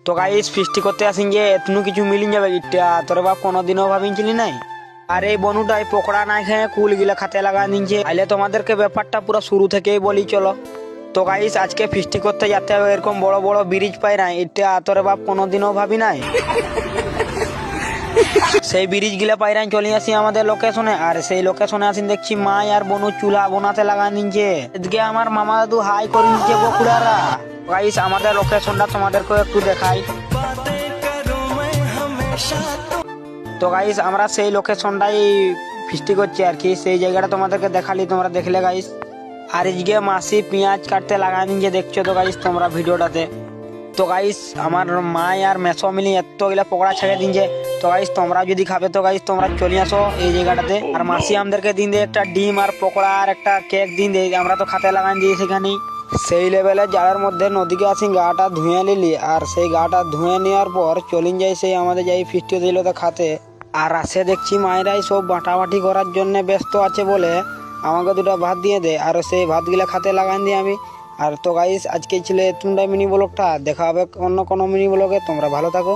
তো গাইস ফিস্টি করতে আসিন যে এতনু কিছু মিলিন যাবে গিটটা তোর বাপ কোনোদিনও ভাবিনছিলি নাই। আর এই বনুটাই পকোড়া না খেয়ে কুল গিলা খাতে লাগা নিচ্ছে। আইলে তোমাদেরকে ব্যাপারটা পুরো শুরু থেকেই বলি চলো। তো গাইস আজকে ফিস্টি করতে যেতে হবে, এরকম বড় বড় ব্রিজ পাই না, এটা তোর বাপ কোনোদিনও ভাবি নাই। সেই ব্রিজ গিলা পাইরাই চলে আসি আমাদের লোকেশনে। আর সেই লোকেশনে আসি দেখছি মা আর বনু চুলা বোনাতে লাগা নিচ্ছে। এদিকে আমার মামা দাদু হাই করে নিচ্ছে বকুড়ারা। গাইস আমাদের লোকেশনটা তোমাদেরকে একটু দেখাই। তো গাইস আমরা সেই লোকেশনটাই ফিস্টি করছি আর কি, সেই জায়গাটা তোমাদেরকে দেখালি, তোমরা দেখলে গাইস। আর এদিকে মাসি পেঁয়াজ কাটতে লাগা নিচ্ছে, দেখছো তো গাইস তোমরা ভিডিওটাতে। তো গাইস আমার মা আর মেসো মিলি এতগুলা পকোড়া ছেড়ে দিনছে। তো গাইস তোমরা যদি খাবে তো গাইস তোমরা চলে আসো এই জায়গাটাতে। আর মাসি আমাদেরকে দিন দে একটা ডিম আর পকোড়া আর একটা কেক দিন দে, আমরা তো খাতে লাগান দিই সেখানেই। সেই লেভেলে জালের মধ্যে নদীকে আসি গাটা ধুয়ে নিলি, আর সেই গাটা ধুয়ে নেওয়ার পর চলিন যাই সেই আমাদের যাই ফিস্টি দিল তো খাতে। আর আসে দেখছি মায়েরাই সব বাটাবাটি করার জন্য ব্যস্ত আছে বলে আমাকে দুটো ভাত দিয়ে দে, আর সেই ভাতগুলা খাতে লাগান দিই আমি। আর তো গাইস আজকে ছিল তোমরা মিনি ব্লগটা, দেখা হবে অন্য কোনো মিনি ব্লগে, তোমরা ভালো থাকো।